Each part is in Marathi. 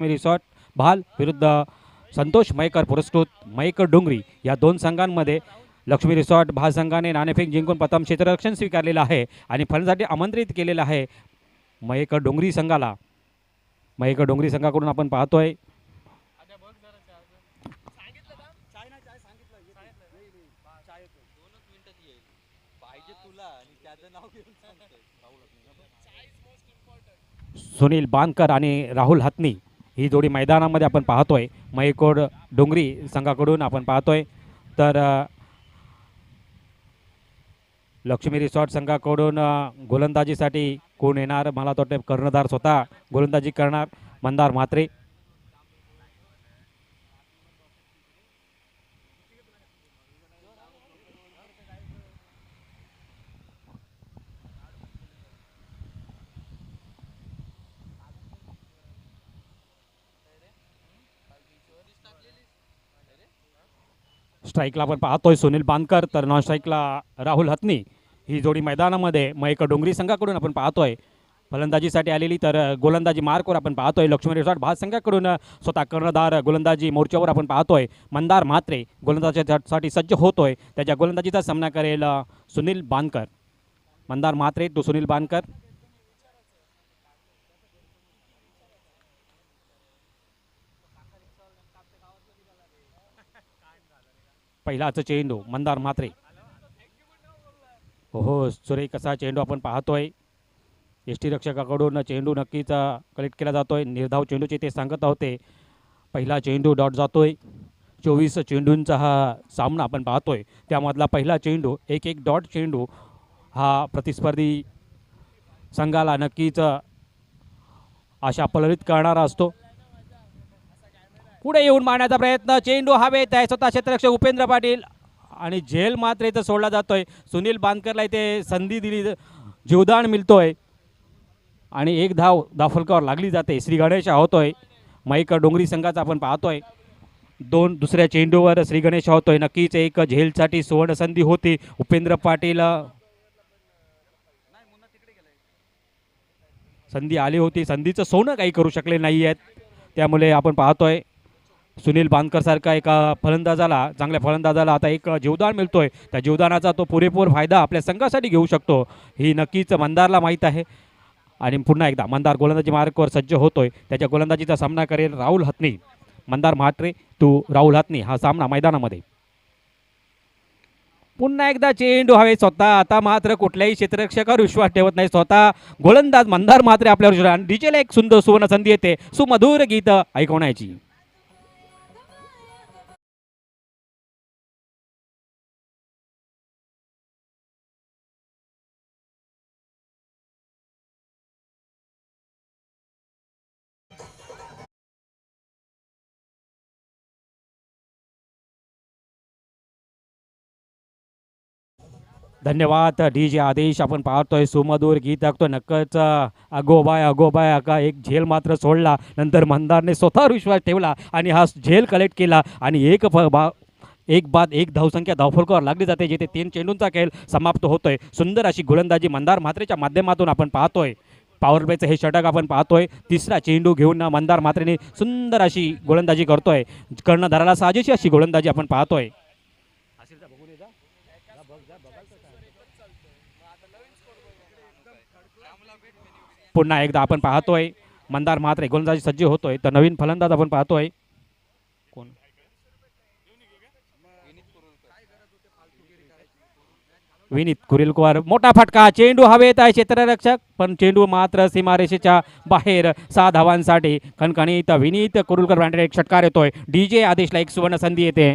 रिसॉर्ट भाल विरुद्ध संतोष मयेकर पुरस्कृत मयेकर डोंगरी या दोन संघांमध्ये लक्ष्मी रिसॉर्ट भाल संघाने नाणेफेक जिंकून प्रथम क्षेत्ररक्षण स्वीकारलेलं आहे आणि फलंदाजीसाठी आमंत्रित केलेलं आहे मयेकर डोंगरी संघाला. मयेकर डोंगरी संघाकडून आपण पाहतोय सुनील बांदकर आणि राहुल हत्नी ही जोडी मैदानामध्ये आपण पाहतोय. मयेकर डोंगरी संघाकडून आपण पाहतोय तर लक्ष्मी रिसॉर्ट संघाकडून गोलंदाजीसाठी कोण येणार मला वाटतं कर्णधार स्वतः गोलंदाजी करणार मंदार म्हात्रे. स्ट्राईकला आपण पाहतोय सुनील बांदकर तर नॉन स्ट्राईकला राहुल हत्नी ही जोडी मैदानामध्ये मयेकर डोंगरी संघाकडून आपण पाहतोय फलंदाजीसाठी आलेली. तर गोलंदाजी मार्कवर आपण पाहतोय लक्ष्मी रिसॉर्ट भाल संघाकडून स्वतः कर्णधार गोलंदाजी मोर्चावर आपण पाहतोय मंदार म्हात्रे गोलंदाजीसाठी सज्ज होतोय. त्याच्या गोलंदाजीचा सामना करेल सुनील बांदकर. मंदार म्हात्रे टू सुनील बांदकर. पहिलाच चेंडू मंदार म्हात्रे. हो सुरेख कसा चेंडू आपण पाहतोय यष्टीरक्षकाकडून चेंडू नक्कीच कलेक्ट केला जातोय. निर्धाव चेंडूचे ते सांगत होते. पहिला चेंडू डॉट जातोय. 24 चेंडूंचा हा सामना आपण पाहतोय त्यामधला पहिला चेंडू एक डॉट चेंडू हा प्रतिस्पर्धी संघाला नक्कीच आशा पलरित करणारा असतो. पुढे येऊन मारण्याचा प्रयत्न चेंडू हवेत आहे. स्वतः क्षेत्ररक्षक उपेंद्र पाटील आणि झेल मात्र इथं सोडला जातोय. सुनील बांदकरला इथे संधी दिली जीवदान मिळतोय आणि एक धाव दाफलकावर लागली जाते. श्री गणेश होतोय मयेकर डोंगरी संघाचा आपण पाहतोय. दुसऱ्या चेंडूवर श्री गणेश होतोय. नक्कीच एक झेलसाठी सुवर्ण संधी होती. उपेंद्र पाटील संधी आली होती संधीचं सोनं काही करू शकले नाही आहेत. त्यामुळे आपण पाहतोय सुनील बांदकर सारखा एका फलंदाजाला चांगल्या फलंदाजाला आता एक जीवदान मिळतोय. त्या जीवदानाचा तो पुरेपूर फायदा आपल्या संघासाठी घेऊ शकतो ही नक्कीच मंदारला माहीत आहे. आणि पुन्हा एकदा मंदार गोलंदाजी मार्कवर सज्ज होतोय. त्याच्या गोलंदाजीचा सामना करेल राहुल हत्नी. मंदार म्हात्रे टू राहुल हत्नी हा सामना मैदानामध्ये. पुन्हा एकदा चेंडू हवे स्वतः आता मात्र कुठल्याही क्षेत्ररक्षकावर विश्वास ठेवत नाही स्वतः गोलंदाज मंदार म्हात्रे आपल्यावर आणि डीजेला एक सुंदर सुवर्ण संधी येते सुमधुर गीत ऐकवण्याची. धन्यवाद डीजे आदेश. आपण पाहतोय सुमधुर गीत ऐकतोय नक्कच अगोबाय का एक झेल मात्र सोडला नंतर मंदारने स्वतःवर विश्वास ठेवला आणि हा झेल कलेक्ट केला आणि एक बाद एक धावसंख्या धावफलकावर लागली जाते जिथे 3 चेंडूंचा खेळ समाप्त होतोय. सुंदर अशी गोलंदाजी मंदार म्हात्रेच्या माध्यमातून आपण पाहतोय. पॉवर प्लेचं हे षटक आपण पाहतोय. तिसरा चेंडू घेऊन मंदार म्हात्रेने सुंदर अशी गोलंदाजी करतोय. कर्णधाराला साजेशी अशी गोलंदाजी आपण पाहतोय. पुन्हा एकदा आपण पाहतोय मंदार म्हात्रे गोलंदाजी सज्ज होतोय. तर नवीन फलंदाज आपण पाहतोय कोण विनीत कुरिलकर. मोठा फटका चेंडू हवेत आहे क्षेत्ररक्षक पण चेंडू मात्र सीमारेषेच्या बाहेर 6 धावांसाठी खणखणीत विनीत कुरुलकर ब्रँडेड एक षटकार येतोय. डीजे आदेशला एक सुवर्ण संधी येते.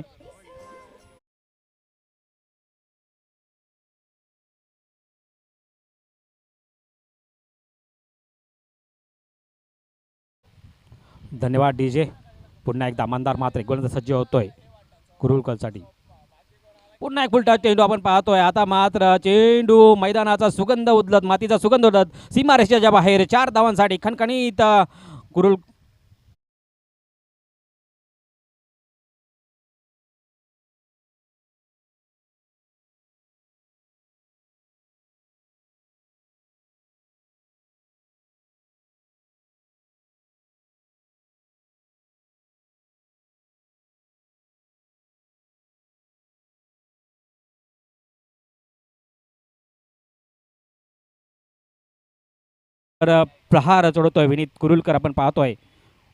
धन्यवाद डीजे. पुन्हा एकदा मंदार मात्रे गोलंदाज सज्ज होतोय कुरुलकरसाठी. पुन्हा एक फुलटा चेंडू आपण पाहतोय. आता मात्र चेंडू मैदानाचा सुगंध उदलत मातीचा सुगंध उदलत सीमारेषेच्या बाहेर 4 धावांसाठी खणखणीत कुरुल तर प्रहार चढवतोय विनीत कुरुलकर आपण पाहतोय.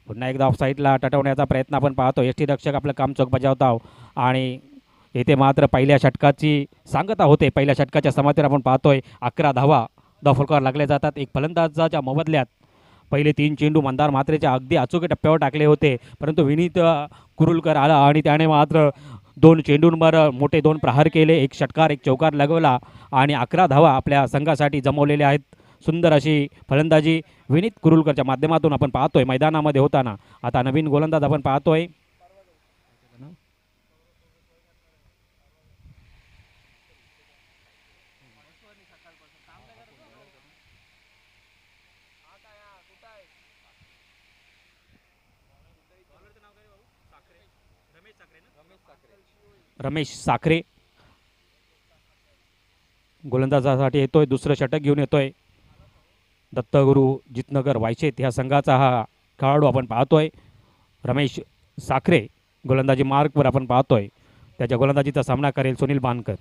पुन्हा एकदा ऑफ साईडला टटवण्याचा प्रयत्न आपण पाहतो. एस टी रक्षक आपलं काम चोख बजावत आणि येथे मात्र पहिल्या षटकाची सांगता होते. पहिल्या षटकाच्या समाप्तीवर आपण पाहतोय 11 धावा फलकावर लागले जातात. एक फलंदाजाच्या मोबदल्यात पहिले 3 चेंडू मंदार म्हात्रेच्या अगदी अचूक टप्प्यावर टाकले होते, परंतु विनीत कुरुलकर आला आणि त्याने मात्र 2 चेंडूंवर मोठे 2 प्रहार केले. एक षटकार एक चौकार लगवला आणि 11 धावा आपल्या संघासाठी जमवलेल्या आहेत. सुंदर अशी फलंदाजी विनीत कुरुलकरच्या माध्यमातून आपण पाहतोय मैदानामध्ये होताना. आता नवीन गोलंदाज आपण पाहतोय. रमेश साखरे गोलंदाजासाठी येतोय. दुसरं षटक घेऊन येतोय. दत्तगुरू जितनगर वायशेत ह्या संघाचा हा खेळाडू आपण पाहतोय. रमेश साखरे गोलंदाजी मार्कवर आपण पाहतोय. त्याच्या गोलंदाजीचा सामना करेल सुनील बानकर.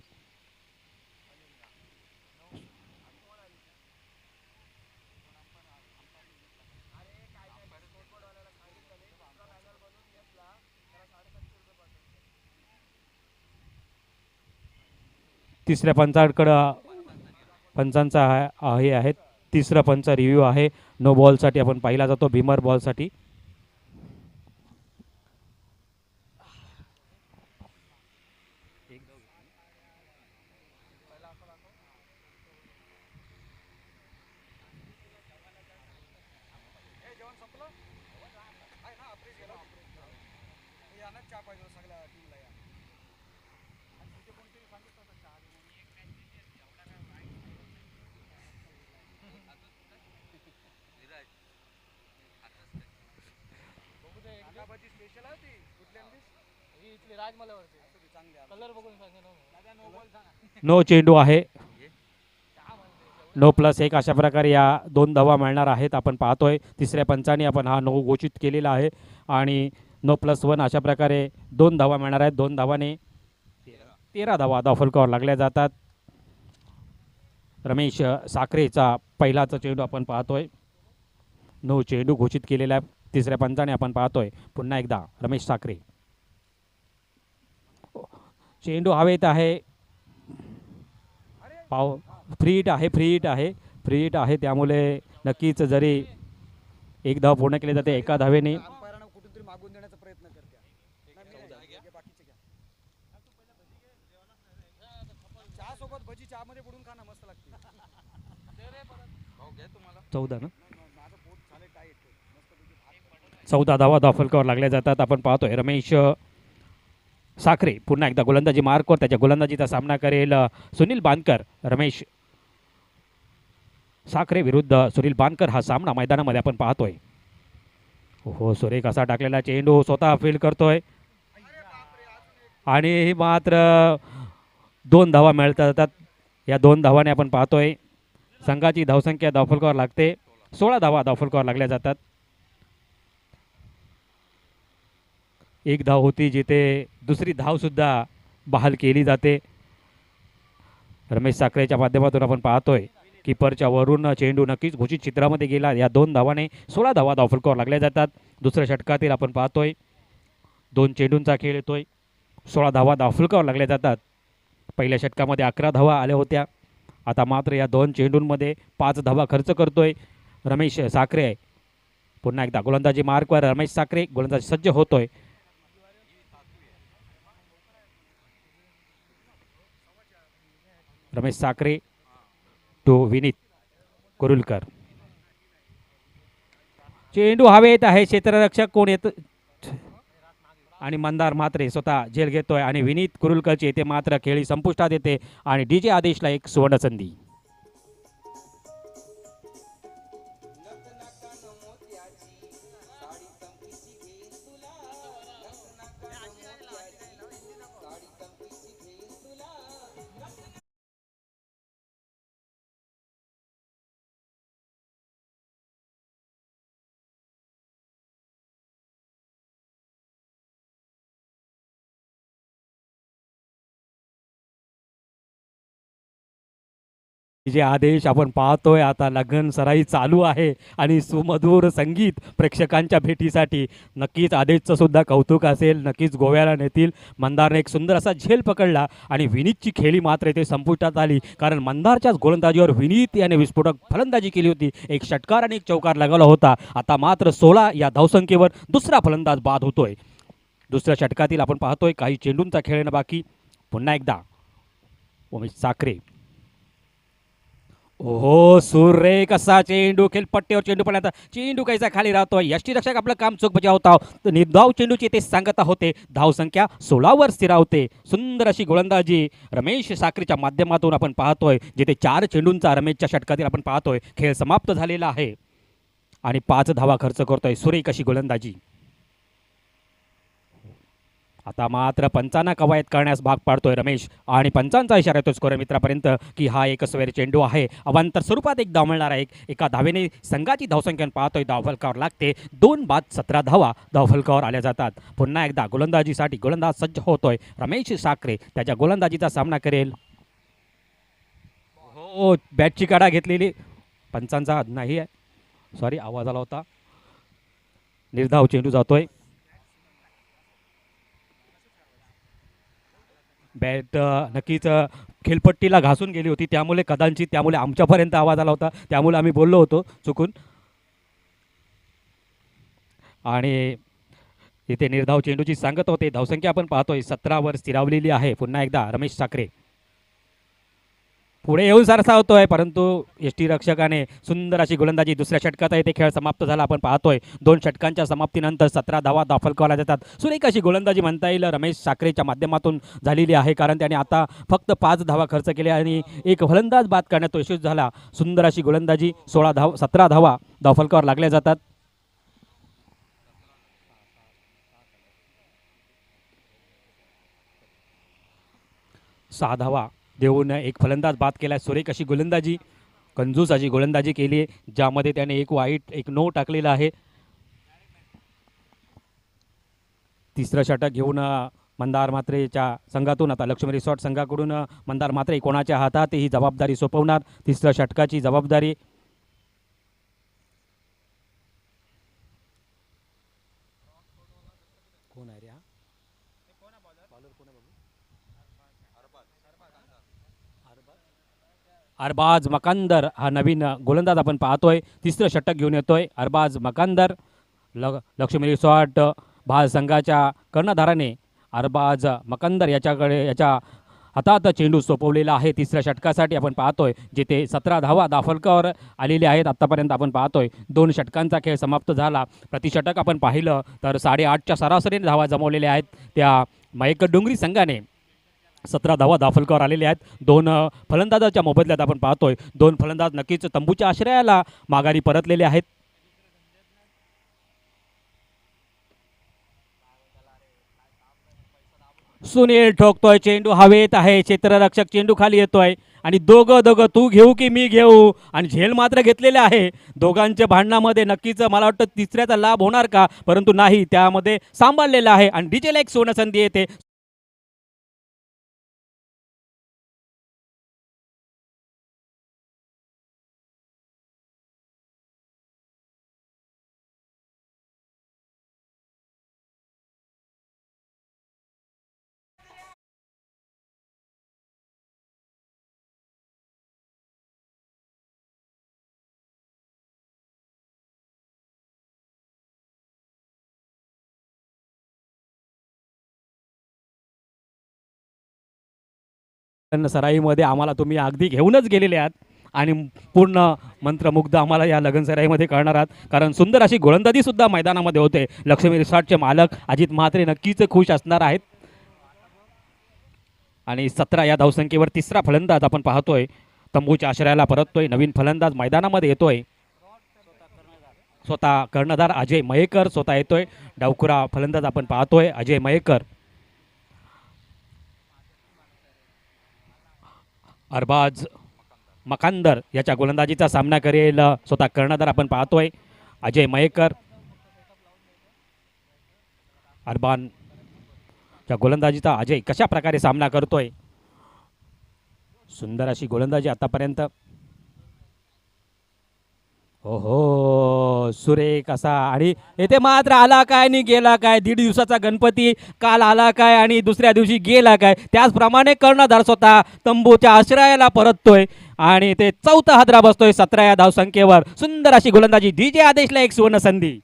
तिसऱ्या पंचांकडं पंचांचा हे आहे. तिसरा पंच रिव्ह्यू आहे. नो बॉलसाठी आपण पाहिला जातो भीमर बॉलसाठी. नो चेंडू आहे. नो प्लस एक अशा प्रकारे या 2 धावा मिळणार आहेत. आपण पाहतोय तिसऱ्या पंचाने आपण हा नो घोषित केलेला आहे आणि नो प्लस 1 अशा प्रकारे 2 धावा मिळणार आहेत. 2 धावाने 13 धावा फलकावर लागल्या जातात. रमेश साखरेचा पहिलाचा चेंडू आपण पाहतोय. नो चेंडू घोषित केलेला आहे. तिसऱ्या पंचाने आपण पाहतोय पुन्हा एकदा रमेश साखरे. चेंडू हवेत आहे. पाव फ्री हिट आहे. फ्री हिट आहे त्यामुळे नक्कीच जरी एक धाव पूर्ण केली जाते एका धावेने. चौदा ना 14 धावा फलकावर लागल्या जातात. आपण पाहतोय रमेश साखरे पुन्हा एकदा गोलंदाजी मार्कवर त्याच्या गोलंदाजीचा सामना करेल सुनील बानकर. रमेश साखरे विरुद्ध सुनील बानकर हा सामना मैदानामध्ये आपण पाहतोय. हो सुरेख असा टाकलेला चेंडू स्वतः फील्ड करतोय आणि मात्र 2 धावा मिळत जातात. या 2 धावाने आपण पाहतोय संघाची धावसंख्या धावफलकावर लागते. 16 धावा धावफलकावर लागल्या जातात. एक धाव होती जिथे दुसरी धावसुद्धा बहाल केली जाते. रमेश साखरेच्या माध्यमातून आपण पाहतोय कीपरच्या वरून चेंडू नक्कीच घोषित चित्रामध्ये गेला. या 2 धावाने 16 धावा धावफलकावर लागल्या जातात. दुसऱ्या षटकातील आपण पाहतोय 2 चेंडूंचा खेळ येतोय. 16 धावा धावफलकावर लागल्या जातात. पहिल्या षटकामध्ये 11 धावा आल्या होत्या. आता मात्र या 2 चेंडूंमध्ये 5 धावा खर्च करतोय रमेश साखरे. पुन्हा एकदा गोलंदाजी मार्कवर रमेश साखरे गोलंदाजी सज्ज होतोय. रमेश साखरे टू विनीत कुरुलकर. चेंडू हवेत आहे. क्षेत्ररक्षक कोण येत आणि मंदार मात्रे स्वतः झेल घेतोय आणि विनीत कुरुलकरची येथे मात्र खेळी संपुष्टात येते आणि डी जे आदेशला एक सुवर्णसंधी. जे आदेश आपण पाहतोय आता लगन सराई चालू आहे आणि सुमधुर संगीत प्रेक्षकांच्या भेटीसाठी नक्कीच आदेशचं सुद्धा कौतुक असेल. नक्कीच गोव्याला नेतील. मंदारने एक सुंदर असा झेल पकडला आणि विनीतची खेळी मात्र इथे संपुष्टात आली, कारण मंदारच्याच गोलंदाजीवर विनीत याने विस्फोटक फलंदाजी केली होती. एक षटकार आणि एक चौकार लगावला होता. आता मात्र 16 या धावसंख्येवर दुसरा फलंदाज बाद होतोय. दुसऱ्या षटकातील आपण पाहतोय काही चेंडूंचा खेळणं बाकी. पुन्हा एकदा उमेश साखरे. ओहो सूर्य कसा चेंडू खेळपट्टीवर चेंडू पडला. चेंडू कैसा खाली राहतोय. यष्टीरक्षक आपलं काम चूक बजावता. निर्धाव चेंडूची ते सांगता होते. धावसंख्या 16 वर स्थिरावते. सुंदर अशी गोलंदाजी रमेश साखरेच्या माध्यमातून आपण पाहतोय, जिथे 4 चेंडूंचा रमेशच्या षटकातील आपण पाहतोय. खेळ समाप्त झालेला आहे आणि 5 धावा खर्च करतोय. सुरेख अशी गोलंदाजी. आता मात्र पंचांना कवायत करण्यास भाग पाडतोय रमेश आणि पंचांचा इशारा येतो स्कोर मित्रापर्यंत की हा एक स्वेर चेंडू आहे. अवांतर स्वरूपात एक धाव मिळणार आहे. एका धावेने संघाची धावसंख्या पाहतोय. धावफलकावर लागते 2 बाद 17 धावा धावफलकावर आल्या जातात. पुन्हा एकदा गोलंदाजीसाठी गोलंदाज सज्ज होतोय. रमेश साखरे त्याच्या गोलंदाजीचा सामना करेल. हो बॅटची काढा घेतलेली पंचांचा नाही आहे. सॉरी आवाज आला होता. निर्धाव चेंडू जातोय. बॅट नक्कीच खेळपट्टीला घासून गेली होती, त्यामुळे कदाचित त्यामुळे आमच्यापर्यंत आवाज आला होता. त्यामुळे आम्ही बोललो होतो चुकून. आणि इथे निर्धाव चेंडूची सांगत होते. धावसंख्या आपण पाहतोय 17 वर स्थिरावलेली आहे. पुन्हा एकदा रमेश साखरे पुढे येऊन सारखा होतोय, परंतु यष्टीरक्षकाने सुंदर अशी गोलंदाजी. दुसऱ्या षटकात इथे खेळ समाप्त झाला. आपण पाहतोय 2 षटकांच्या समाप्तीनंतर 17 धावा धावफलकावर जातात. सुरेख अशी गोलंदाजी म्हणता येईल रमेश साखरेच्या माध्यमातून झालेली आहे, कारण त्याने आता फक्त 5 धावा खर्च केल्या आणि एक फलंदाज बाद करण्यात तो यशस्वी झाला. सुंदर अशी गोलंदाजी. 17 धावा धावफलकावर लागल्या जातात. सहा धावा देऊन एक फलंदाज बाद केला. सुरेख अशी गोलंदाजी, कंजूस अशी गोलंदाजी केली आहे, ज्यामध्ये त्याने एक वाईट एक नो टाकलेला आहे. तिसरं षटक घेऊन मंदार मात्रेच्या संघातून आता लक्ष्मी रिसॉर्ट संघाकडून मंदार मात्रे कोणाच्या हातात ही जबाबदारी सोपवणार. तिसऱ्या षटकाची जबाबदारी कोण आहे रे? अरबाज मकांदर हा नवीन गोलंदाज आपण पाहतोय. तिसरं षटक घेऊन येतोय अरबाज मकांदर. लक्ष्मी रिसॉर्ट भाल संघाच्या कर्णधाराने अरबाज मकांदर याच्या हातात चेंडू सोपवलेला आहे. तिसऱ्या षटकासाठी आपण पाहतोय, जिथे 17 धावा धावफलकावर आलेले आहेत. आत्तापर्यंत आपण पाहतोय 2 षटकांचा खेळ समाप्त झाला. प्रतिषटक आपण पाहिलं तर 8.5च्या सरासरीने धावा जमवलेल्या आहेत. त्या मयकर डोंगरी संघाने 17 धावा धावफलकावर आलेले आहेत. 2 फलंदाजाच्या मोबदल्यात आपण पाहतोय 2 फलंदाज नक्कीच तंबूच्या आश्रयाला माघारी परतलेले आहेत. सुनील ठोकतोय. चेंडू हवेत आहे. क्षेत्ररक्षक चेंडू खाली येतोय आणि दोघं तू घेऊ की मी घेऊ, आणि झेल मात्र घेतलेले आहे. दोघांच्या भांडणामध्ये नक्कीच मला वाटतं तिसऱ्याचा लाभ होणार का, परंतु नाही, त्यामध्ये सांभाळलेला आहे आणि डीजेला एक सोनं संधी येते. सराईमध्ये आम्हाला तुम्ही अगदी घेऊनच गेलेले आहात आणि पूर्ण मंत्रमुग्ध आम्हाला या लगन सराईमध्ये करणार आहात, कारण सुंदर अशी गोलंदाजी सुद्धा मैदानामध्ये होते. लक्ष्मी रिसॉर्टचे मालक अजित म्हात्रे नक्कीच खुश असणार आहेत. आणि 17 या धावसंख्येवर तिसरा फलंदाज आपण पाहतोय तंबूच्या आश्रयाला परततोय. नवीन फलंदाज मैदानामध्ये येतोय. स्वतः कर्णधार अजय मयेकर स्वतः येतोय. डावखुरा फलंदाज आपण पाहतोय अजय मयेकर. अरबाज मकांदर याच्या गोलंदाजीचा सामना करेल स्वतः कर्णधार आपण पाहतोय अजय मयेकर. अरबानच्या गोलंदाजीचा अजय कशा प्रकारे सामना करतोय. सुंदर अशी गोलंदाजी आतापर्यंत. हो हो, सुरेख असा. आणि येथे मात्र आला काय आणि गेला काय, 1.5 दिवसाचा गणपती काल आला काय आणि दुसऱ्या दिवशी गेला काय, त्याचप्रमाणे कर्णधार स्वतः तंबूच्या आश्रयाला परततोय आणि ते चौथा हादरा बसतोय 17 या धावसंख्येवर. सुंदर अशी गोलंदाजी, DJ आदेशला एक सुवर्ण संधी.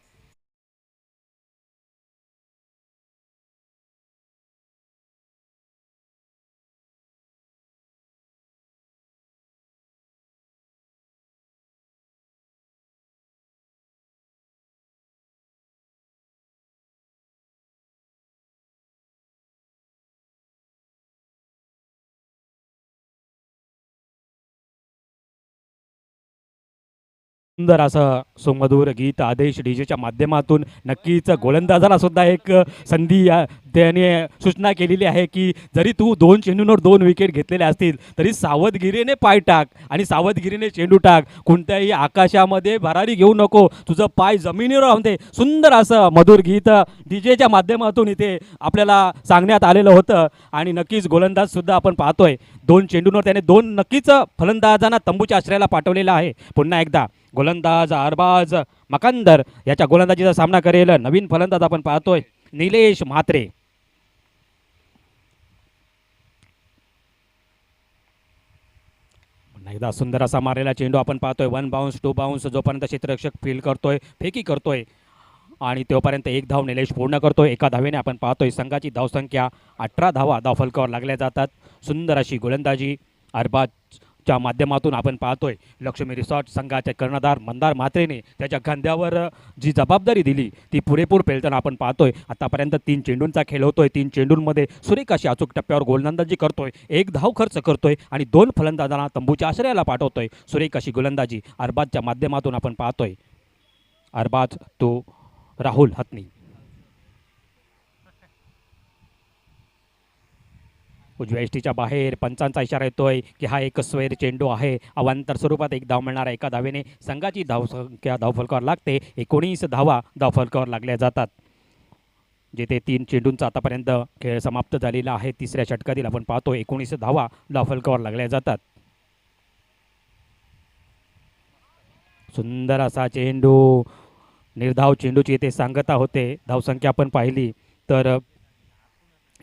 सुंदर असं सुमधुर गीत आदेश डीजेच्या माध्यमातून नक्कीच गोलंदाजाला सुद्धा एक संधी त्याने सूचना केलेली आहे की जरी तू 2 चेंडूंवर 2 विकेट घेतलेल्या असतील तरी सावधगिरीने पाय टाक आणि सावधगिरीने चेंडू टाक. कोणत्याही आकाशामध्ये भरारी घेऊ नको, तुझं पाय जमिनीवर राहून दे. सुंदर असं मधुर गीत डीजेच्या माध्यमातून इथे आपल्याला सांगण्यात आलेलं होतं. आणि नक्कीच गोलंदाज सुद्धा आपण पाहतोय 2 चेंडूंवर त्याने 2 नक्कीच फलंदाजांना तंबूच्या आश्रयाला पाठवलेला आहे. पुन्हा एकदा गोलंदाज अरबाज मकंदर याच्या गोलंदाजीचा सामना करेल नवीन फलंदाज आपण पाहतोय निलेश म्हात्रे. पुन्हा एकदा सुंदर असा मारलेला चेंडू आपण पाहतोय. 1 बाउन्स 2 बाउन्स, जोपर्यंत क्षेत्ररक्षक फील्ड करतोय, फेकी करतोय आणि तोपर्यंत 1 धाव निलेश पूर्ण करतोय. एका धावेने आपण पाहतोय संघाची धावसंख्या 18 धावा धावफलकावर लागल्या जातात. सुंदर अशी गोलंदाजी अरबाजच्या माध्यमातून आपण पाहतोय. लक्ष्मी रिसॉर्ट संघाचे कर्णधार मंदार म्हात्रेने त्याच्या खांद्यावर जी जबाबदारी दिली ती पुरेपूर पेलताना आपण पाहतोय. आतापर्यंत 3 चेंडूंचा खेळ होतोय. 3 चेंडूंमध्ये सुरेख अशी अचूक टप्प्यावर गोलंदाजी करतोय, 1 धाव खर्च करतोय आणि 2 फलंदाजांना तंबूच्या आश्रयाला पाठवतोय. सुरेख अशी गोलंदाजी अरबाजच्या माध्यमातून आपण पाहतोय. अरबाज तो राहुल हत्नी. उजव्या एष्टीच्या बाहेर पंचांचा इशारा येतोय की हा एक स्वैर चेंडू आहे. अवांतर स्वरूपात 1 धाव मिळणार. एका धावेने संघाची धावसंख्या धावफलकावर लागते. 19 धावा धावफलकावर लागल्या जातात. जेथे 3 चेंडूंचा आतापर्यंत खेळ समाप्त झालेला आहे. तिसऱ्या षटकातील आपण पाहतो 19 धावा धावफलकावर लागल्या जातात. सुंदर असा चेंडू, निर्धाव चेंडूची येथे सांगता होते. धावसंख्या आपण पाहिली तर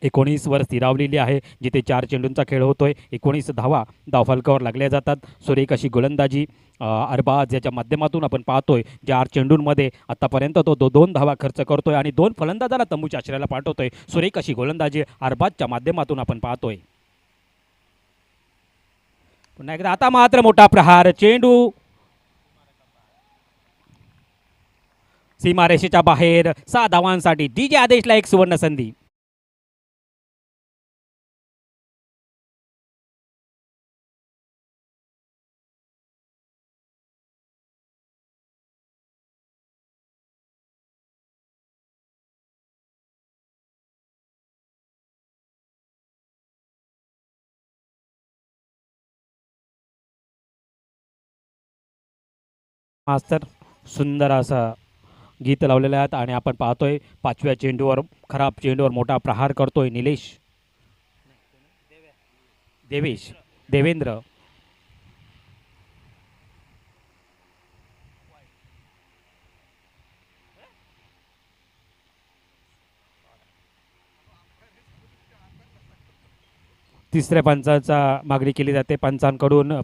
19 वर स्थिरावलेली आहे. जिथे 4 चेंडूंचा खेळ होतोय, 19 धावा धावफलकावर लागल्या जातात. सुरेख अशी गोलंदाजी अरबाज याच्या माध्यमातून आपण पाहतोय. 4 चेंडूंमध्ये आतापर्यंत तो 2 धावा खर्च करतोय आणि 2 फलंदाजाला तंबूच्या आश्रयाला पाठवतोय. सुरेख अशी गोलंदाजी अरबाजच्या माध्यमातून आपण पाहतोय. पुन्हा एकदा आता मात्र मोठा प्रहार, चेंडू सीमारेषेच्या बाहेर. 6 धावांसाठी DJ आदेशला एक सुवर्ण संधी. मास्तर सुंदर असा गीत लावलेलं आहेत आणि आपण पाहतोय 5व्या चेंडूवर, खराब चेंडूवर मोठा प्रहार करतोय निलेश देवेश देवेंद्र. तिसऱ्या पंचाचा मागणी केली जाते. पंचांकडून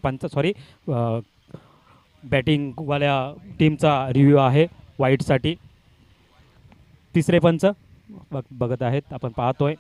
बॅटिंगवाल्या टीमचा रिव्ह्यू आहे वाईटसाठी. तिसरे पंच बघत आहेत, आपण पाहतोय.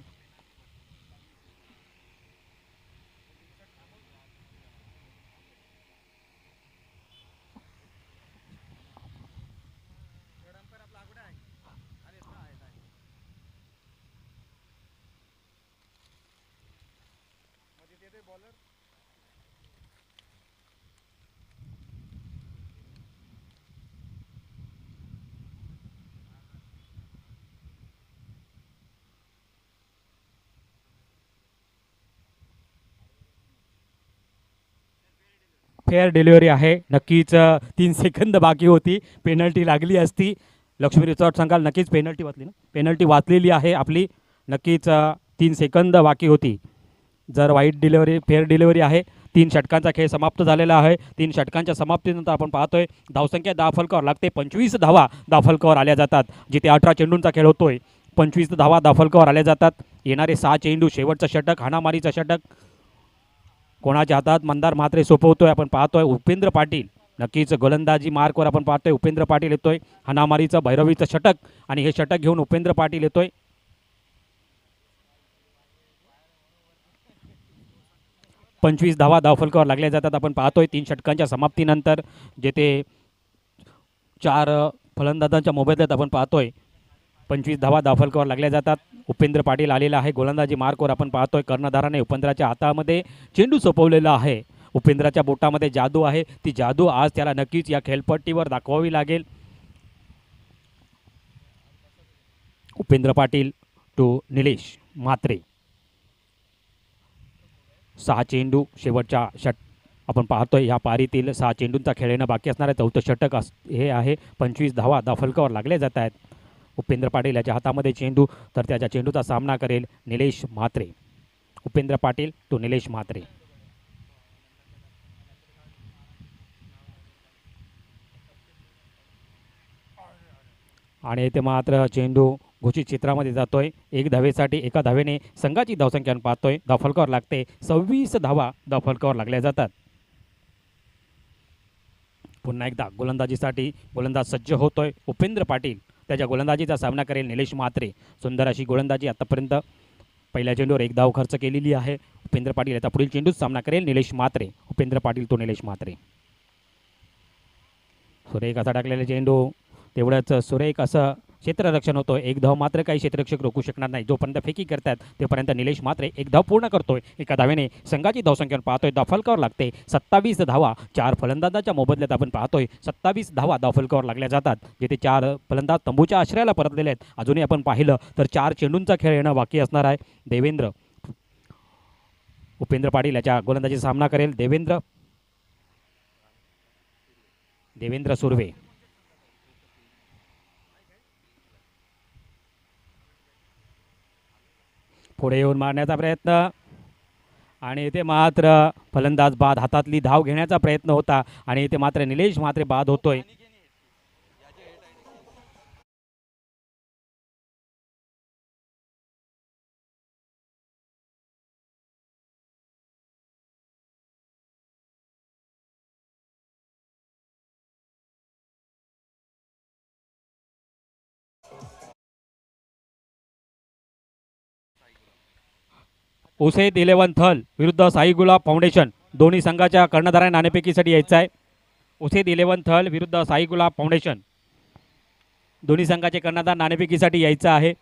फेअर डिलिव्हरी आहे. नक्कीच 3 सेकंद बाकी होती, पेनल्टी लागली असती. लक्ष्मी रिसॉर्ट संघाला नक्कीच पेनल्टी वाचली ना, पेनल्टी वाचलेली आहे आपली. नक्कीच 3 सेकंद बाकी होती. जर वाईट डिलिव्हरी फेअर डिलिव्हरी आहे 3 षटकांचा खेळ समाप्त झालेला आहे. 3 षटकांच्या समाप्तीनंतर आपण पाहतोय धावसंख्या धावफलकावर लागते 25 धावा धावफलकावर आल्या जातात. जिथे 18 चेंडूंचा खेळ होतोय 25 धावा धावफलकावर आल्या जातात. येणारे 6 चेंडू शेवटचं षटक हाणामारीचं षटक कोणाच्या हातात मंदार म्हात्रे सोपवतोय आपण पाहतोय. उपेंद्र पाटील नक्कीच गोलंदाजी मार्कवर आपण पाहतोय. उपेंद्र पाटील येतोय हाणामारीचं भैरवीचं षटक आणि हे षटक घेऊन उपेंद्र पाटील येतोय. 25 धावा धावफलकावर लागल्या जातात आपण पाहतोय. 3 षटकांच्या समाप्तीनंतर जेथे 4 फलंदाजांच्या मोबदल्यात आपण पाहतोय 25 धावा धावफलकावर लागल्या जातात. उपेंद्र पाटील आलेला आहे गोलंदाजी मार्कवर आपण पाहतोय. कर्णधाराने उपेंद्राच्या हातामध्ये चेंडू सोपवलेला आहे. उपेंद्राच्या बोटामध्ये जादू आहे. ती जादू आज त्याला नक्कीच या खेळपट्टीवर दाखवावी लागेल. उपेंद्र पाटील टू निलेश म्हात्रे. 6 चेंडू शेवटच्या आपण पाहतोय ह्या पारीतील 6 चेंडूंचा खेळ येणं बाकी असणार आहे. चौथं षटक हे आहे. 25 धावा धावफलकावर लागले जात आहेत. उपेंद्र पाटील याच्या हातामध्ये चेंडू तर त्याच्या चेंडूचा सामना करेल निलेश म्हात्रे. उपेंद्र पाटील टू निलेश म्हात्रे. आणि इथे मात्र चेंडू घोषित क्षेत्रामध्ये जातोय. 1 धावेसाठी एका धावेने संघाची धावसंख्या पाहतोय. धावफलकावर लागते 26 धावा धावफलकावर लागल्या जातात. पुन्हा एकदा गोलंदाजीसाठी गोलंदाज सज्ज होतोय. उपेंद्र पाटील त्याच्या गोलंदाजीचा सामना करेल निलेश म्हात्रे. सुंदर अशी गोलंदाजी आतापर्यंत पहिल्या चेंडूवर 1 धाव खर्च केलेली आहे. उपेंद्र पाटील याचा पुढील चेंडूच सामना करेल निलेश म्हात्रे. उपेंद्र पाटील तो निलेश म्हात्रे. सुरेख असा टाकलेला चेंडू तेवढंच सुरेख असं क्षेत्ररक्षण होतोय. 1 धाव मात्र काही क्षेत्ररक्षक रोखू शकणार नाही. जोपर्यंत फेकी करतात तेपर्यंत निलेश म्हात्रे 1 धाव पूर्ण करतोय. एका धावेने संघाची धावसंख्या पाहतोय. धावफलकावर लागते 27 धावा. 4 फलंदाजाच्या मोबदल्यात आपण पाहतोय 27 धावा धावफलकावर लागल्या जातात. जिथे 4 फलंदाज तंबूच्या आश्रयाला परतलेले आहेत. अजूनही आपण पाहिलं तर 4 चेंडूंचा खेळ येणं बाकी असणार आहे. देवेंद्र उपेंद्र पाटील याच्या गोलंदाजीचा सामना करेल देवेंद्र सुर्वे. पुढे येऊन मारण्याचा प्रयत्न आणि इथे मात्र फलंदाज बाद. हातातली धाव घेण्याचा प्रयत्न होता आणि इथे मात्र निलेश म्हात्रे बाद होतोय. उसेद 11 थल विरुद्ध साई गुलाब फाउंडेशन. दोन्ही संघाच्या कर्णधारांना नाणेफेकीसाठी यायचं आहे. उसेद 11 थल विरुद्ध साई गुलाब फाउंडेशन. दोन्ही संघाचे कर्णधार नाणेफेकीसाठी यायचं आहे.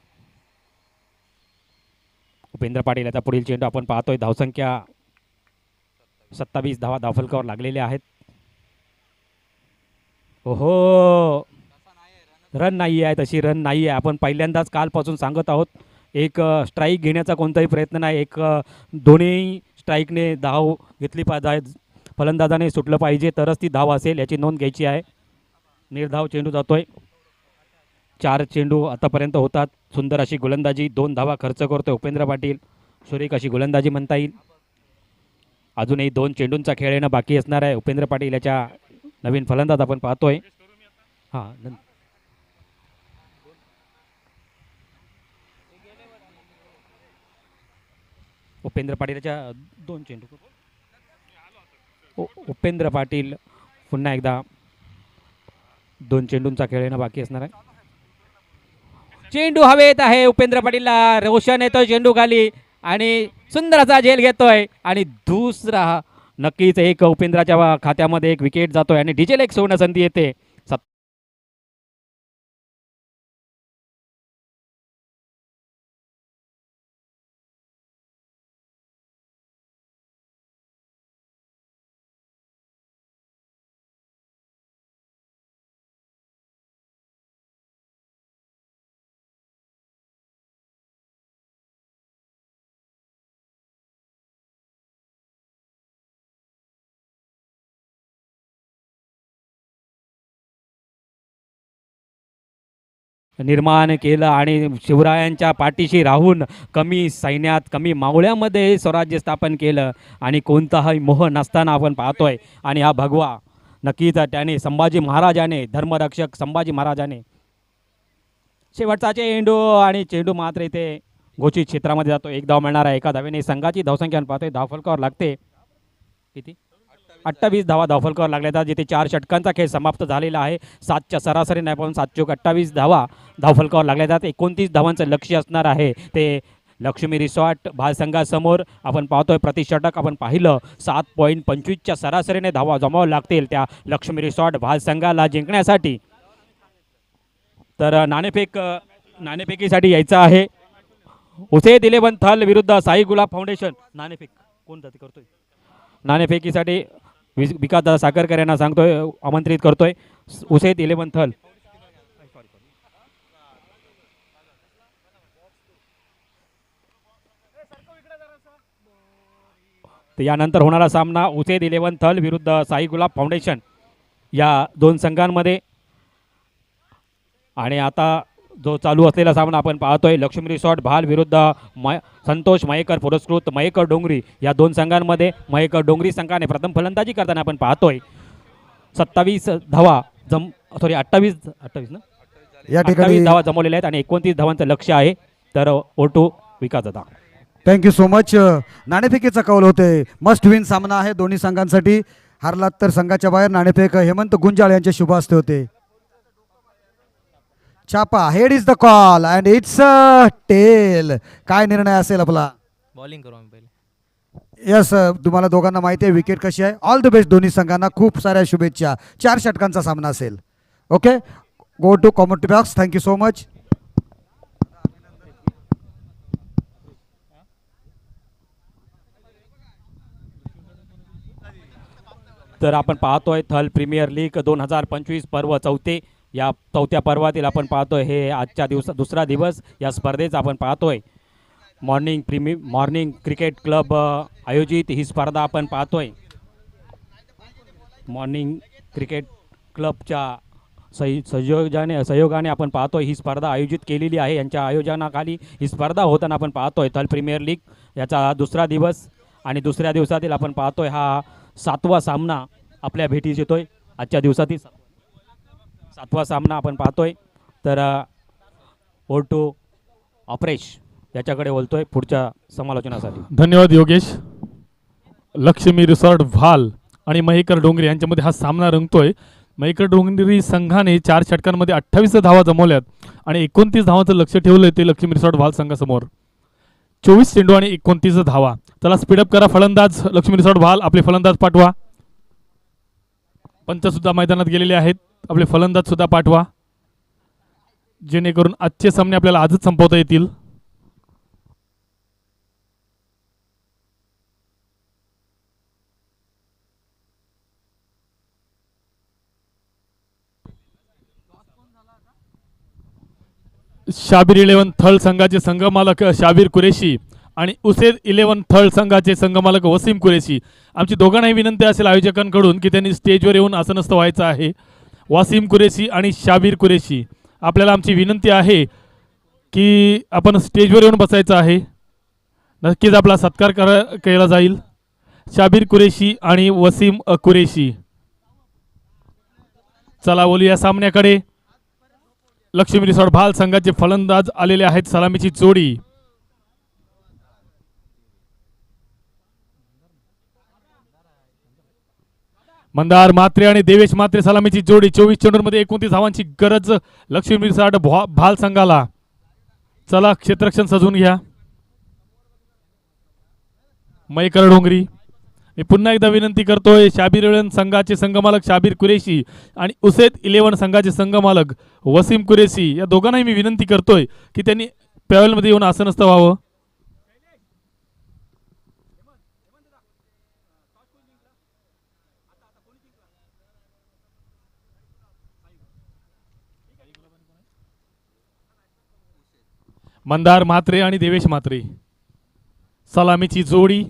उपेंद्र पाटील याचा पुढील चेंडू आपण पाहतोय. धावसंख्या 27 धावा धावफलकावर लागलेल्या आहेत. ओहो रन नाही आहे. तशी रन नाही आहे. आपण पहिल्यांदाच कालपासून सांगत आहोत. एक स्ट्राईक घेण्याचा कोणताही प्रयत्न नाही. दोन्ही स्ट्राईकने धाव घेतली पाहिजे. फलंदाजाने सुटलं पाहिजे तरच ती धाव असेल याची नोंद घ्यायची आहे. निर्धाव चेंडू जातोय. 4 चेंडू आतापर्यंत होतात. सुंदर अशी गोलंदाजी 2 धावा खर्च करतोय उपेंद्र पाटील. सुरेख अशी गोलंदाजी म्हणता येईल. अजूनही 2 चेंडूंचा खेळ येणं बाकी असणार आहे. उपेंद्र पाटील याच्या नवीन फलंदाज आपण पाहतोय. हां उपेंद्र पाटीलच्या 2 चेंडू. उपेंद्र पाटील पुन्हा एकदा 2 चेंडूंचा खेळ येणं बाकी असणार आहे. चेंडू हवेत आहे. उपेंद्र पाटीलला रोशन येतोय चेंडू खाली आणि सुंदर असा झेल घेतोय आणि दुसरा नक्कीच एक उपेंद्राच्या खात्यामध्ये एक विकेट जातोय आणि डिजेल एक सुवर्ण संधी येते. निर्माण केलं आणि शिवरायांच्या पाठीशी राहून कमी सैन्यात कमी मावळ्यामध्ये स्वराज्य स्थापन केलं आणि कोणताही मोह नसताना आपण पाहतोय. आणि हा भगवा नक्कीच त्याने संभाजी महाराजाने धर्मरक्षक संभाजी महाराजाने शेवटचा चेंडू आणि चेंडू मात्र इथे घोषित क्षेत्रामध्ये जातो. एक धाव मिळणार आहे. एका धावेने संघाची धावसंख्या पाहतोय धावफलकावर लागते किती 28 धावा धावफलकावर लागल्या जिथे 4 षटकांचा खेळ समाप्त झालेला आहे. 7च्या सरासरी नाही पण 7-28 धावा धावफलकावर लागल्या जातात. 29 धावांचं लक्ष्य असणार आहे ते लक्ष्मी रिसॉर्ट भालसंघासमोर. आपण पाहतोय प्रतिषटक आपण पाहिलं 7.25च्या सरासरीने धावा जमावं लागतील त्या लक्ष्मी रिसॉर्ट भालसंघाला जिंकण्यासाठी. तर नाणेफेकीसाठी यायचं आहे. उसेद 11 थल विरुद्ध साई गुलाब फाउंडेशन. नाणेफेक कोण जाती करतोय नाणेफेकीसाठी विकास दादा साखरकर यांना सांगतोय आमंत्रित करतोय. उसेद 11 थल तर यानंतर होणारा सामना उसेद 11 थल विरुद्ध साई गुलाब फाउंडेशन या दोन संघांमध्ये. आणि आता जो चालू असलेला सामना आपण पाहतोय लक्ष्मी रिसॉर्ट भाल विरुद्ध संतोष मयेकर पुरस्कृत मयेकर डोंगरी या दोन संघांमध्ये. मयेकर डोंगरी संघाने प्रथम फलंदाजी करताना आपण पाहतोय 27 धावा 28 ना या ठिकाणी धावा जमवलेल्या आहेत आणि 29 धावांचं लक्ष्य आहे. तर ओटू विकास दादा थँक्यू सो मच. नाणेफेकीचा कौल होते. मस्ट विन सामना आहे दोन्ही संघांसाठी. हारलात तर संघाच्या बाहेर. नाणेफेक हेमंत गुंजाळ यांच्या शुभ हस्ते होते. छापा head is the call and it's tail. काय निर्णय असेल आपला? बॉलिंग करू आम्ही पहिले. यस तुम्हाला दोघांना माहिती आहे विकेट कशी आहे. ऑल द बेस्ट दोन्ही संघांना. खूप साऱ्या शुभेच्छा. 4 षटकांचा सामना असेल. Okay go to commentary box. Thank you so much. तर आपण पाहतोय थल प्रीमियर लीग 2025 पर्व चौथे. या चौथ्या पर्वातील आपण पाहतोय हे आजच्या दुसरा दिवस या स्पर्धेचा आपण पाहतोय. मॉर्निंग क्रिकेट क्लब आयोजित ही स्पर्धा आपण पाहतोय. मॉर्निंग क्रिकेट क्लबच्या सहयोगाने आपण पाहतोय ही स्पर्धा आयोजित केलेली आहे. यांच्या आयोजनाखाली ही स्पर्धा होताना आपण पाहतोय. थल प्रीमियर लीग याचा दुसरा दिवस आणि दुसऱ्या दिवसातील आपण पाहतोय हा 7वा सामना आपल्या भेटीस येतोय. आजच्या दिवसातील 7वा सामना आपण पाहतोय. तर ओटू ऑपरेश याच्याकडे बोलतोय पुढच्या समालोचनासाठी. धन्यवाद योगेश. लक्ष्मी रिसॉर्ट भाल आणि मयेकर डोंगरी यांच्यामध्ये हा सामना रंगतोय. मयेकर डोंगरी संघाने 4 षटकांमध्ये 28 धावा जमवल्यात आणि 29 धावांचं लक्ष ठेवलंय ते लक्ष्मी रिसॉर्ट भाल संघासमोर. 24 चेंडू आणि 29 धावा. चला स्पीडअप करा. फलंदाज लक्ष्मी रिसॉर्ट भाल आपले फलंदाज पाठवा. पंच सुद्धा मैदानात गेलेले आहेत. आपले फलंदाज सुद्धा पाठवा जेणेकरून आजचे सामने आपल्याला आजच संपवता येतील. शाबीर 11 थळ संघाचे संघमालक शाबीर कुरेशी आणि उसेद 11 थळ संघाचे संघमालक वसीम कुरेशी. आमची दोघांनाही विनंती असेल आयोजकांकडून की त्यांनी स्टेजवर येऊन आसनस्थ व्हायचं आहे. वसीम कुरेशी आणि शाबीर कुरेशी आपल्याला आमची विनंती आहे की आपण स्टेजवर येऊन बसायचं आहे. नक्कीच आपला सत्कार केला जाईल. शाबीर कुरेशी आणि वसीम कुरेशी. चला बोलूया सामन्याकडे. लक्ष्मी रिसॉर्ट भाल संघाचे फलंदाज आलेले आहेत. सलामीची जोडी मंदार म्हात्रे आणि देवेश म्हात्रे. सलामीची जोडी. 24 चेंडूंमध्ये 29 धावांची गरज लक्ष्मी रिसॉर्ट भाल संघाला. चला क्षेत्ररक्षण सजवून घ्या. मयेकर डोंगरी. मी पुन्हा एकदा विनंती करतोय शाबीर 11 संघाचे संघमालक शाबीर कुरेशी आणि उसेद 11 संघाचे संघमालक वसीम कुरेशी या दोघांनाही मी विनंती करतोय की त्यांनी पॅवेलमध्ये येऊन आसनस्थ व्हावं. मंदार म्हात्रे आणि देवेश म्हात्रे. सलामीची जोडी.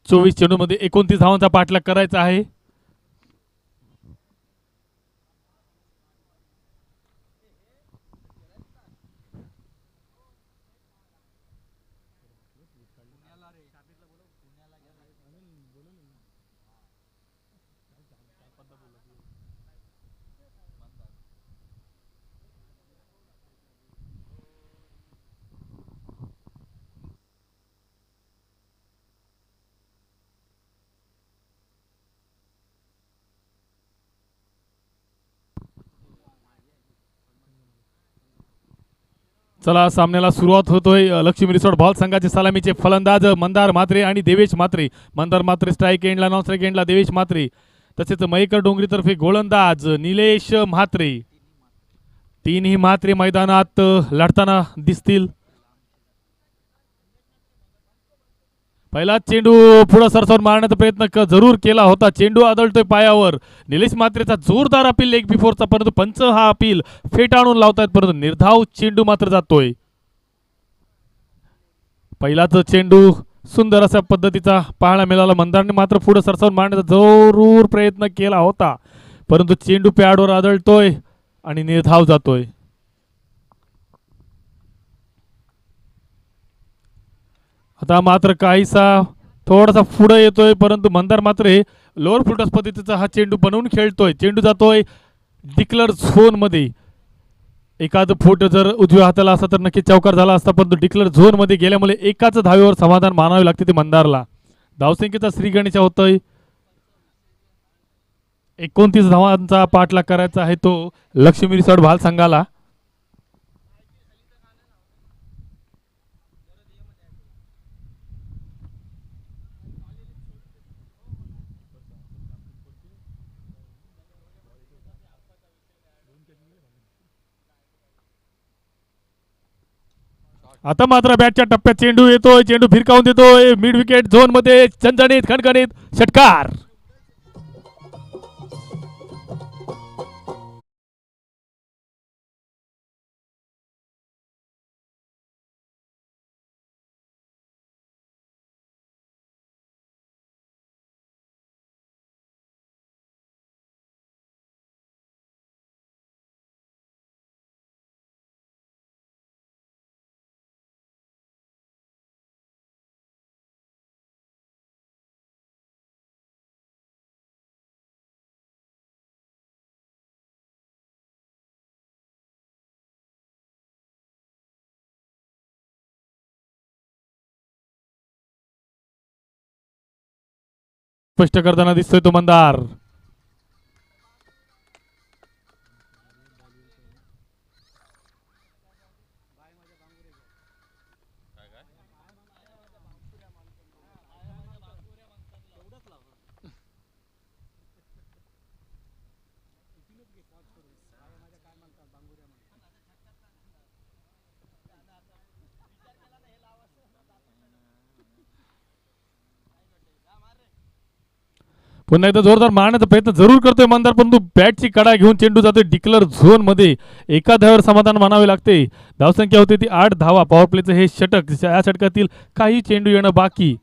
24 चेंडूमध्ये 29 धावांचा पाठलाग करायचा आहे. चला सामन्याला सुरुवात होतोय. लक्ष्मी रिसॉर्ट बॉल संघाचे सलामीचे फलंदाज मंदार म्हात्रे आणि देवेश म्हात्रे. मंदार म्हात्रे स्ट्राईक एंडला, नॉन स्ट्राईक एंडला देवेश म्हात्रे. तसेच मयेकर डोंगरीतर्फे गोलंदाज निलेश म्हात्रे. तीनही म्हात्रे मैदानात लढताना दिसतील. पहिला चेंडू पुढे सरसावून मारण्याचा प्रयत्न जरूर केला होता. चेंडू आदळतोय पायावर. निलेश म्हात्रेचा जोरदार अपील लेग बिफोरचा, परंतु पंच हा अपील फेटाळून लावतायत, परंतु निर्धाव चेंडू मात्र जातोय. पहिलाच चेंडू सुंदर अशा पद्धतीचा पाहायला मिळाला. मंदारने मात्र पुढे सरसावून मारण्याचा जरूर प्रयत्न केला होता, परंतु चेंडू पॅडवर आदळतोय आणि निर्धाव जातोय. आता मात्र काहीसा थोडासा पुढे येतोय, परंतु मंदार मात्र लोअर फुटस पद्धतीचा हा चेंडू बनवून खेळतोय. चेंडू जातोय डिक्लर झोन मध्ये. एखाद फूट जर उजव्या हाताला असता तर नक्की चौकार झाला असता, परंतु डिक्लर झोन मध्ये गेल्यामुळे एकाच धावेवर समाधान मानावे लागते ते मंदारला. धावसंख्येचा श्रीगणेशा होतोय. 29 धावांचा पाठलाग करायचा आहे तो लक्ष्मी रिसॉर्ट भाल संघाला. आता मात्र बॅटच्या टप्प्यात चेंडू येतोय. चेंडू फिरकावून देतोय मिड विकेट झोन मध्ये. चणचणीत खणखणीत षटकार. स्पष्ट करताना दिसतोय तो मंदार. पुन्हा एकदा जोरदार मारण्याचा प्रयत्न जरूर करतोय मंदार, परंतु बॅटची कडा घेऊन चेंडू जातोय डिक्लर झोन मध्ये. एका धावेवर समाधान मानावे लागते. धावसंख्या होती ती 8 धावा. पॉवर प्लेचं हे षटक, या षटकातील काही चेंडू येणं बाकी.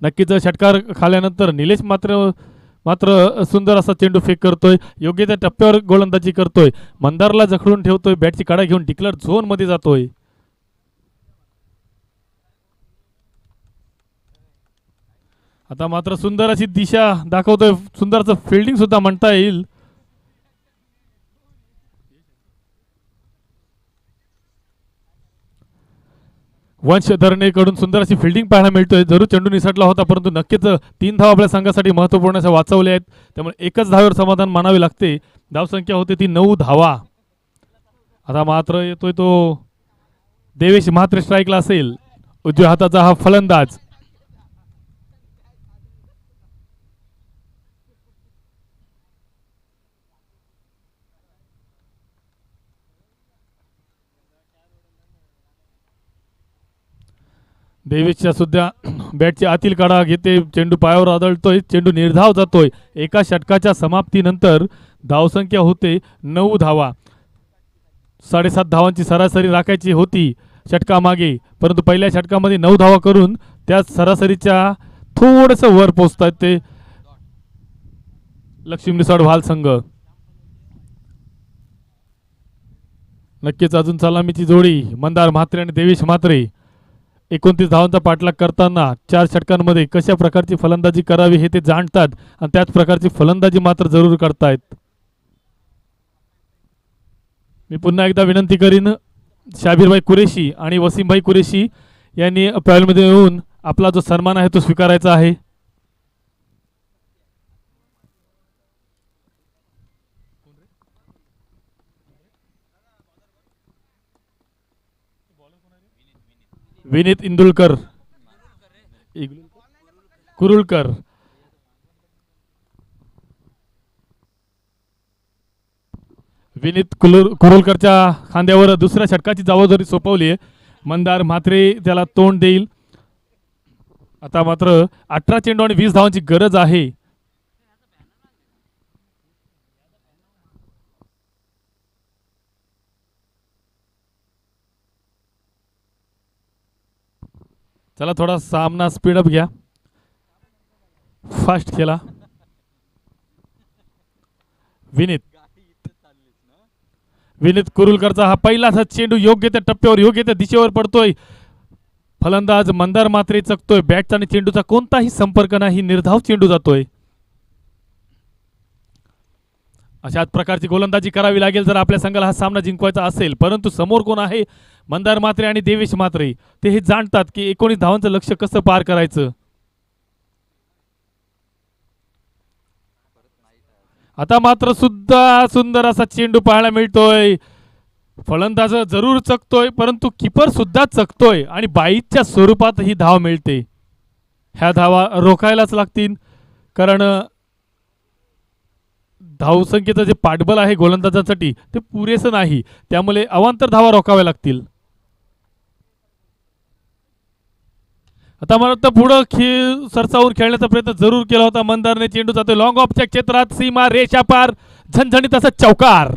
नक्कीच षटकार खाल्यानंतर निलेश मात्र सुंदर असा चेंडू फेक करतोय. योग्य त्या टप्प्यावर गोलंदाजी करतोय. मंदारला जखडून ठेवतोय. बॅटची कडा घेऊन डिक्लर झोन मध्ये जातोय. आता मात्र सुंदर अशी दिशा दाखवतोय. सुंदरचं फिल्डिंग सुद्धा म्हणता येईल. वंश धरणेकडून सुंदर अशी फिल्डिंग पाहायला मिळतोय. जरूर चेंडू निसटला होता, परंतु नक्कीच 3 धावा आपल्या संघासाठी महत्त्वपूर्ण अशा वाचवल्या आहेत. त्यामुळे एकच धावेवर समाधान मानावे लागते. धावसंख्या होती ती 9 धावा. आता मात्र येतोय तो देवेश म्हात्रे स्ट्राईकला असेल. उजव्या हाताचा हा फलंदाज. देवेशच्या सुद्धा बॅटची आतील काढा घेते. चेंडू पायावर आदळतोय. चेंडू निर्धाव जातोय. एका षटकाच्या समाप्तीनंतर धावसंख्या होते 9 धावा. 7.5 धावांची सरासरी राखायची होती षटकामागे, परंतु पहिल्या षटकामध्ये 9 धावा करून त्या सरासरीच्या थोडंसं वर पोहोचतात ते लक्ष्मी रिसॉर्ट भाल संघ. नक्कीच अजून सलामीची जोडी मंदार म्हात्रे आणि देवेश म्हात्रे. 29 धावांचा पाठलाग करताना 4 षटकांमध्ये कशा प्रकारची फलंदाजी करावी हे ते जाणतात आणि त्याच प्रकारची फलंदाजी मात्र जरूर करतायत. मी पुन्हा एकदा विनंती करीन शाबीरभाई कुरेशी आणि वसीमभाई कुरेशी यांनी पॅनलमध्ये येऊन आपला जो सन्मान आहे तो स्वीकारायचा आहे. विनीत इंदुलकर कुरुलकर कुरुलकरच्या खांद्यावर दुसऱ्या षटकाची जबाबदारी सोपवली आहे. मंदार म्हात्रे त्याला तोंड देईल. आता मात्र 18 चेंडू आणि 20 धावांची गरज आहे. चला थोडा सामना स्पीडअप घ्या. फास्ट खेळा. विनीत कुरुलकरचा हा पहिलाच चेंडू योग्य त्या टप्प्यावर योग्य त्या दिशेवर पडतोय. फलंदाज मंदार म्हात्रे चकतोय. बॅटचा आणि चेंडूचा कोणताही संपर्क नाही. निर्धाव चेंडू जातोय. अशाच प्रकारची गोलंदाजी करावी लागेल जर आपल्या संघाला हा सामना जिंकवायचा असेल. परंतु समोर कोण आहे? मंदार म्हात्रे आणि देवेश म्हात्रे. ते हे जाणतात की 19 धावांचं लक्ष्य कसं पार करायचं. आता मात्र सुद्धा सुंदर असा चेंडू पाहायला मिळतोय. फलंदाज जरूर चकतोय परंतु किपर सुद्धा चकतोय आणि बाईच्या स्वरूपात ही धाव मिळते. ह्या धावा रोखायलाच लागतील कारण धावसंख्येचं जे पाठबळ आहे गोलंदाजांसाठी ते पुरेसं नाही. त्यामुळे अवांतर धावा रोखाव्या लागतील. आता मला वाटतं पुढं सरसावून खेळण्याचा प्रयत्न जरूर केला होता मंदारने. चेंडू जातोय लॉंग ऑफच्या क्षेत्रात. सीमा रेषा पार. झणझणीत असा चौकार.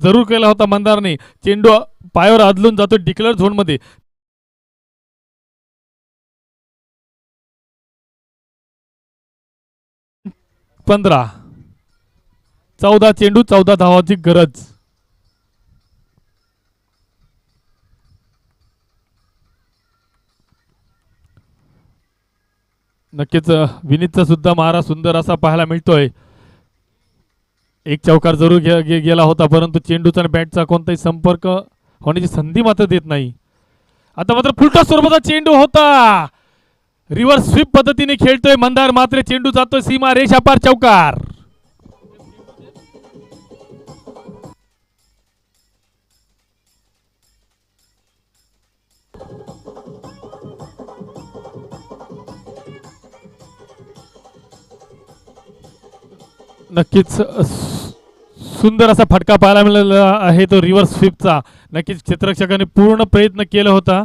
जरूर केला होता मंदारने. चेंडू पायावर आदलून जातो डिक्लेअर झोन मध्ये. पंधरा 14 चेंडू 14 धावांची गरज. नक्कीच विनीतचा सुद्धा मारा सुंदर असा पाहायला मिळतोय. एक चौकार जरूर गेला होता परंतु चेंडूचा आणि बॅटचा कोणताही संपर्क होण्याची संधी मात्र देत नाही. आता मात्र फुलटॉस स्वरूपाचा चेंडू होता. रिव्हर्स स्वीप पद्धतीने खेळतोय मंदार म्हात्रे. चेंडू जातोय सीमा रेषा पार. चौकार. नक्कीच सुंदर असा फटका पाहायला मिळाला आहे तो रिव्हर्स स्वीपचा. नक्कीच क्षेत्ररक्षकाने पूर्ण प्रयत्न केला होता.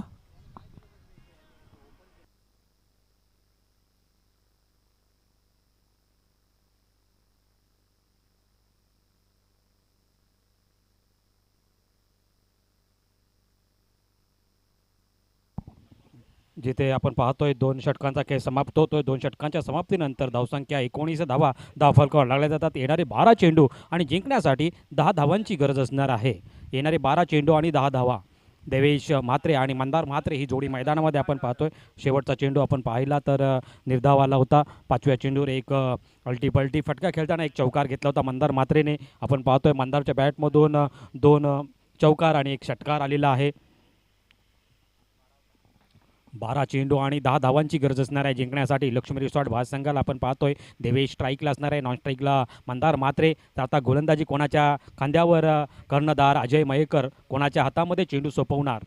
जिथे आपण पाहतोय 2 षटकांचा खेळ समाप्त होतोय. 2 षटकांच्या समाप्तीनंतर धावसंख्या 19 धावा धावफलकावर लागल्या जातात. येणारे 12 चेंडू आणि जिंकण्यासाठी 10 धावांची गरज असणार आहे. येणारे 12 चेंडू आणि 10 धावा. देवेश म्हात्रे आणि मंदार म्हात्रे ही जोडी मैदानामध्ये आपण पाहतोय. शेवटचा चेंडू आपण पाहिला तर निर्धाव आला होता. 5व्या चेंडूवर एक अल्टीपल्टी फटका खेळताना एक चौकार घेतला होता मंदार म्हात्रेने. आपण पाहतोय मंदारच्या बॅटमधून 2 चौकार आणि 1 षटकार आलेला आहे. 12 चेंडू आणि 10 धावांची गरज असणार आहे जिंकण्यासाठी. लक्ष्मी रिसॉर्ट भाजसंघाला आपण पाहतोय देवेश स्ट्राईकला असणार आहे. नॉन स्ट्राईकला मंदार म्हात्रे. तर आता गोलंदाजी कोणाच्या खांद्यावर? कर्णधार अजय मयेकर कोणाच्या हातामध्ये चेंडू सोपवणार?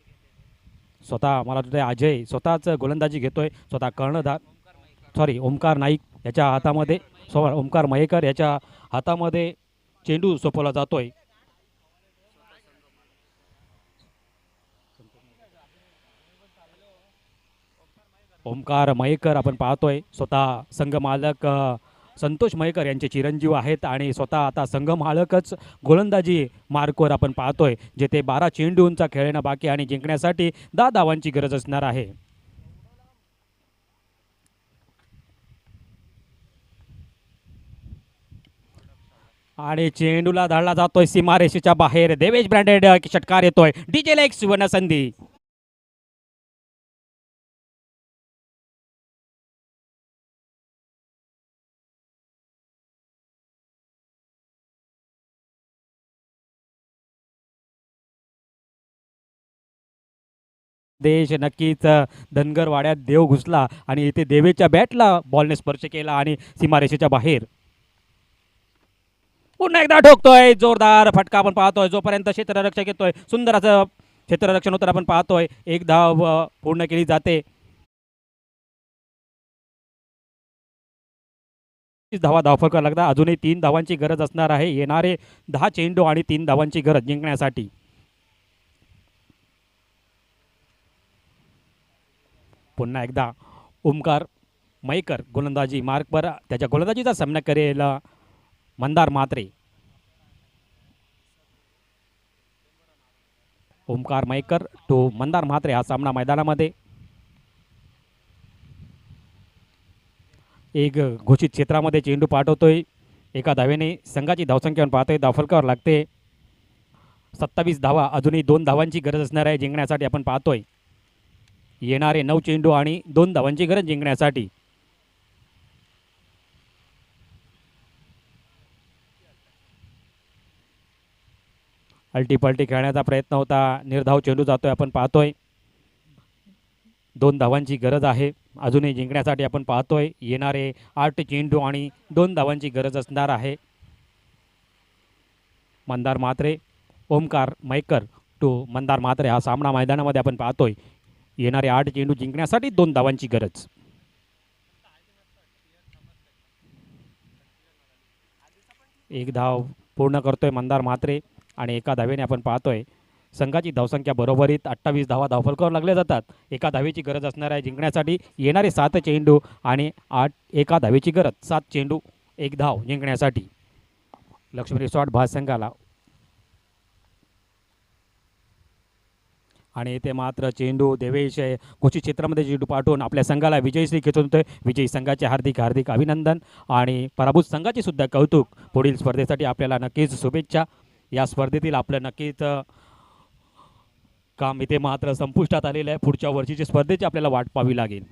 स्वतः मला वाटतं अजय स्वतःच गोलंदाजी घेतोय. स्वतः कर्णधार ओमकार नाईक याच्या हातामध्ये ओमकार मयेकर याच्या हातामध्ये चेंडू सोपवला जातोय. ओमकार मयेकर आपण पाहतोय स्वतः संघ मालक संतोष मयेकर यांचे चिरंजीव आहेत आणि स्वतः आता संघ मालकच गोलंदाजी मार्कवर आपण पाहतोय. जेथे 12 चेंडूंचा खेळणं बाकी आणि जिंकण्यासाठी 10 धावांची गरज असणार आहे. आणि चेंडूला धाडला जातोय सीमारेषेच्या बाहेर. देवेश ब्रँडेड षटकार येतोय. डीजेला एक सुवर्ण संधी. देश नक्कीच धनगर वाड्यात देव घुसला आणि इथे देवेच्या बॅटला बॉलने स्पर्श केला आणि सीमारेषेच्या बाहेर. पुन्हा एकदा ठोकतोय. जोरदार फटका आपण पाहतोय. जोपर्यंत क्षेत्ररक्षक येतोय सुंदर असं क्षेत्ररक्षण होतं आपण पाहतोय. एक धाव पूर्ण केली जाते. 30 धावा धावफलकावर लागतात. अजूनही 3 धावांची गरज असणार आहे. येणारे 10 चेंडू आणि 3 धावांची गरज जिंकण्यासाठी. पुन्हा एकदा ओमकार मैकर गोलंदाजी मार्कवर त्याच्या गोलंदाजीचा सामना करेल मंदार म्हात्रे. ओमकार मैकर टू मंदार म्हात्रे हा सामना मैदानामध्ये. एक घोषित क्षेत्रामध्ये चेंडू पाठवतोय. एका धावेने संघाची धावसंख्या पाहतोय. धावफलकावर लागते 27 धावा. अजूनही 2 धावांची गरज असणार आहे जिंकण्यासाठी आपण पाहतोय. येणारे 9 चेंडू आणि 2 धावांची गरज जिंकण्यासाठी. अल्टीपल्टी खेळण्याचा प्रयत्न होता. निर्धाव चेंडू जातोय आपण पाहतोय. 2 धावांची गरज आहे अजूनही जिंकण्यासाठी आपण पाहतोय. येणारे 8 चेंडू आणि 2 धावांची गरज असणार आहे. मंदार म्हात्रे ओमकार मैकर टू मंदार म्हात्रे हा सामना मैदानामध्ये आपण पाहतोय. येणारे 8 चेंडू जिंकण्यासाठी 2 धावांची गरज. एक धाव पूर्ण करतोय मंदार म्हात्रे आणि एका धावेने आपण पाहतोय संघाची धावसंख्या बरोबरीत 28 धावा धावफलकावर लागल्या जातात. एका धावेची गरज असणार आहे जिंकण्यासाठी. येणारे 7 चेंडू आणि 8 एका धावेची गरज. 7 चेंडू 1 धाव जिंकण्यासाठी. लक्ष्मी रिसॉर्ट भाज संघाला आणि इथे मात्र चेंडू देवेश घोषित क्षेत्रामध्ये चेंडू पाठवून आपल्या संघाला विजयश्री खेचून होतोय. विजयी संघाचे हार्दिक हार्दिक अभिनंदन आणि पराभूत संघाचे सुद्धा कौतुक. पुढील स्पर्धेसाठी आपल्याला नक्कीच शुभेच्छा. या स्पर्धेतील आपलं नक्कीच काम इथे मात्र संपुष्टात आलेलं आहे. पुढच्या वर्षीच्या स्पर्धेची आपल्याला वाट पाहावी लागेल.